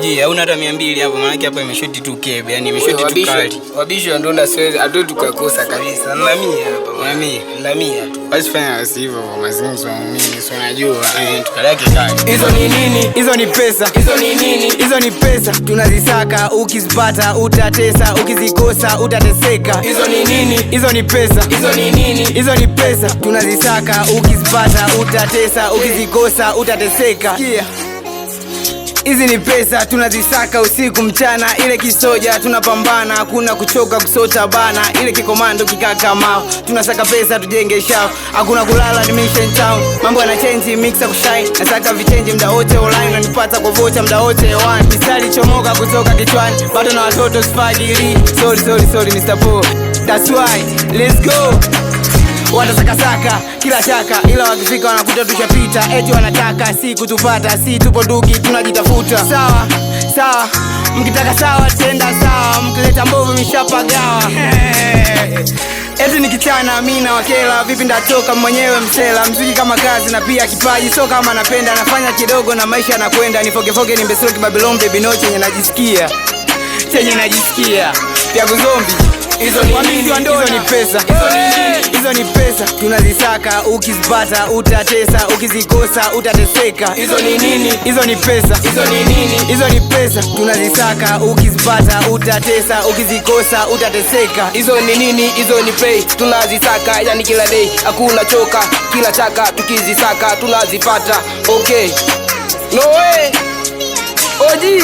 Je, hauna hata 200 hapo? Maana hapo imeshoti tu kebe, yani imeshoti tu kali. Wabisho ndio na siwezi hatu tukakosa kabisa. Na 100 hapa. Na 100 tu. Basi fanya hivyo kwa mazungumzo mimi si unajua tukalake kali. Hizo ni nini? Hizo ni pesa. Hizo ni nini? Hizo ni pesa. Tunazisaka, ukizipata utatesa, ukizikosa utateseka. Hizo ni nini? Hizo ni pesa. Hizo ni nini? Hizo ni pesa. Tunazisaka, ukizipata utatesa, ukizikosa utateseka. Hizi ni pesa, tunazisaka usiku mchana, ile kisoja tunapambana, hakuna kuchoka kusota bana, ile kikomando kikakamao, tunasaka pesa tujenge shao, hakuna kulala ni mission town, mambo yana change mixa kushine, nasaka vichange mda wote online, nanipata kwa vocha mda wote hewani, mistari chomoka kutoka kichwani, bado na watoto sifadili, sorry Mr. Paul, that's why, let's go. Watasakasaka kila chaka, ila wakifika wanakuta tushapita, eti wanataka si kutupata, si tupo duki tunajitafuta. Sawa, mkitaka sawa tenda sawa, mkileta mbovu mishapagawa. Eti nikichana mimi na wakela, vipi ndatoka mwenyewe msela, mziki kama kazi na pia kipaji, so kama napenda nafanya kidogo na maisha yanakwenda, nifogefoge nimbesoro kibabylon baby no chenye najisikia pia kuzombi. Hizo ni nini? Hizo ni pesa. Hizo ni pesa. Tunazisaka, ukizipata utatesa, ukizikosa utateseka. Hizo ni nini? Hizo ni pesa. Hizo ni nini? Hizo ni pesa. Tunazisaka, ukizipata utatesa, ukizikosa utateseka. Hizo ni nini? Hizo ni pay. Tunazisaka yani kila day, hakuna choka, kila chaka tukizisaka tunazipata. Okay, no way. Oji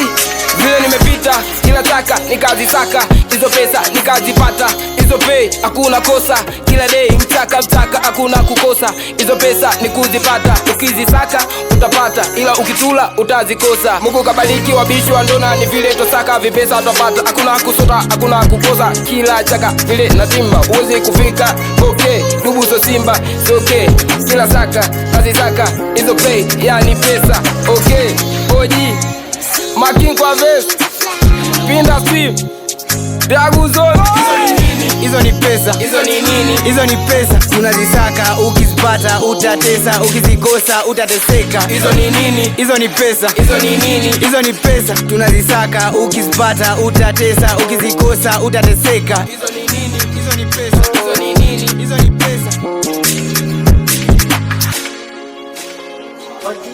vile nimepita kila chaka nikazisaka, hizo pesa nikazipata, hizo pay hakuna kosa, kila day mtaka hakuna kukosa, hizo pesa nikuzipata, ukizisaka utapata, ila ukitula utazikosa. Mungu kabariki wabisho ndona ni vile tosaka, vipesa utapata, hakuna kusota hakuna kukosa, kila chaka vile natimba uweze kufika. Okay, dubu so simba so okay, kila saka nazisaka, hizo pay yani pesa. Okay, oji making kwa vest pinda swim dagu zone. Hizo ni pesa. Hizo ni nini? Hizo ni pesa. Tunazisaka, ukizipata utatesa, ukizikosa utateseka. Hizo ni nini? Hizo ni pesa. Hizo ni nini? Hizo ni pesa. Tunazisaka, ukizipata utatesa, ukizikosa utateseka. Hizo ni nini? Hizo ni pesa. Hizo ni nini? Hizo ni pesa.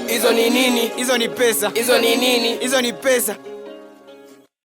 Hizo ni nini? Hizo ni pesa. Hizo ni nini? Hizo ni pesa.